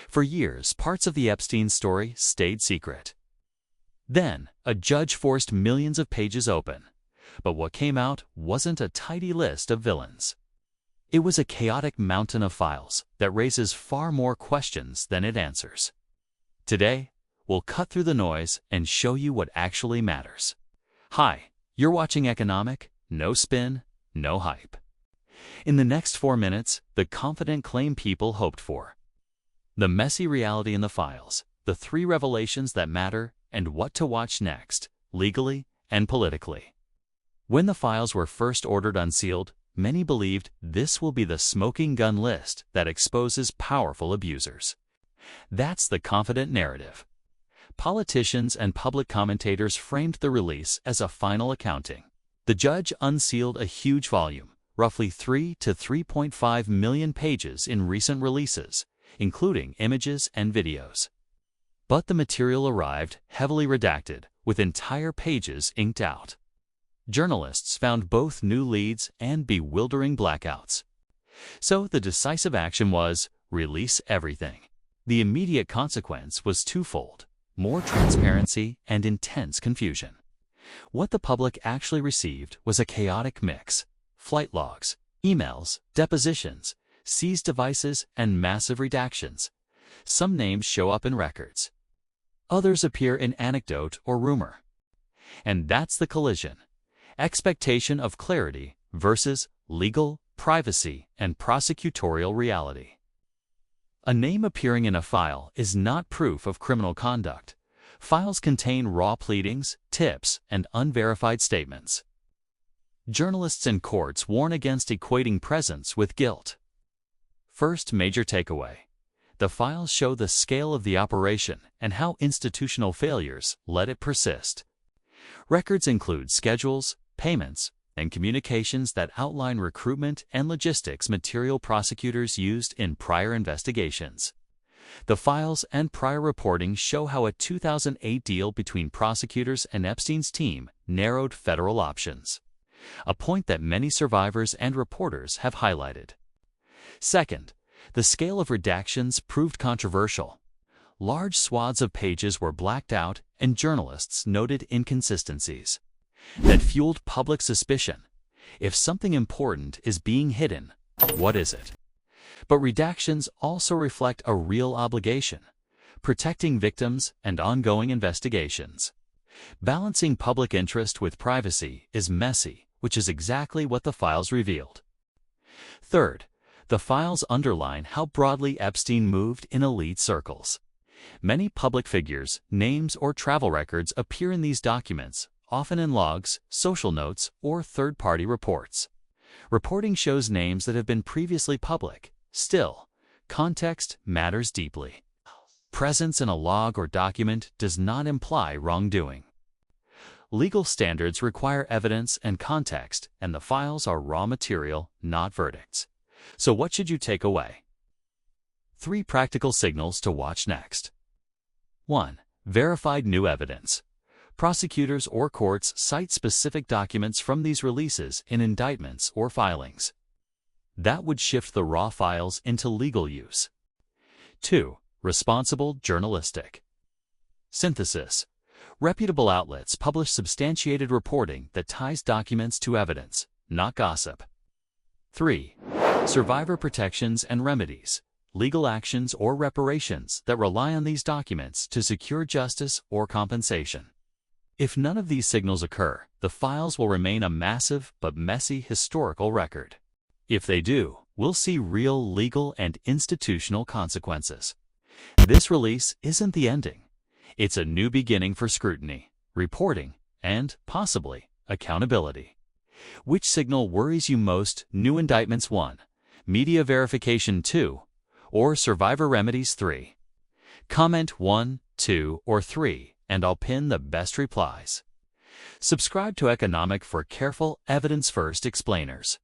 For years, parts of the Epstein story stayed secret. Then, a judge forced millions of pages open. But what came out wasn't a tidy list of villains. It was a chaotic mountain of files that raises far more questions than it answers. Today, we'll cut through the noise and show you what actually matters. Hi, you're watching EconomiQ, no spin, no hype. In the next 4 minutes, the confident claim people hoped for. The messy reality in the files, the 3 revelations that matter, and what to watch next, legally and politically. When the files were first ordered unsealed, many believed this will be the smoking gun list that exposes powerful abusers. That's the confident narrative. Politicians and public commentators framed the release as a final accounting. The judge unsealed a huge volume, roughly 3 to 3.5 million pages in recent releases, including images and videos. But the material arrived heavily redacted, with entire pages inked out. Journalists found both new leads and bewildering blackouts. So the decisive action was release everything. The immediate consequence was twofold: more transparency and intense confusion. What the public actually received was a chaotic mix: flight logs, emails, depositions, seized devices, and massive redactions. Some names show up in records. Others appear in anecdote or rumor. And that's the collision: expectation of clarity versus legal, privacy, and prosecutorial reality. A name appearing in a file is not proof of criminal conduct. Files contain raw pleadings, tips, and unverified statements. Journalists and courts warn against equating presence with guilt. First major takeaway: the files show the scale of the operation and how institutional failures let it persist. Records include schedules, payments, and communications that outline recruitment and logistics material prosecutors used in prior investigations. The files and prior reporting show how a 2008 deal between prosecutors and Epstein's team narrowed federal options, a point that many survivors and reporters have highlighted. Second, the scale of redactions proved controversial. Large swaths of pages were blacked out, and journalists noted inconsistencies that fueled public suspicion. If something important is being hidden, what is it? But redactions also reflect a real obligation: protecting victims and ongoing investigations. Balancing public interest with privacy is messy, which is exactly what the files revealed. Third, the files underline how broadly Epstein moved in elite circles. Many public figures, names, or travel records appear in these documents, often in logs, social notes, or third-party reports. Reporting shows names that have been previously public. Still, context matters deeply. Presence in a log or document does not imply wrongdoing. Legal standards require evidence and context, and the files are raw material, not verdicts. So what should you take away? 3 practical signals to watch next. 1. Verified new evidence. Prosecutors or courts cite specific documents from these releases in indictments or filings. That would shift the raw files into legal use. 2. Responsible journalistic synthesis. Reputable outlets publish substantiated reporting that ties documents to evidence, not gossip. 3. Survivor protections and remedies. Legal actions or reparations that rely on these documents to secure justice or compensation. If none of these signals occur, the files will remain a massive but messy historical record. If they do, we'll see real legal and institutional consequences. This release isn't the ending. It's a new beginning for scrutiny, reporting, and, possibly, accountability. Which signal worries you most? New indictments 1, media verification 2, or survivor remedies 3? Comment 1, 2, or 3, and I'll pin the best replies. Subscribe to EconomiQ for careful, evidence-first explainers.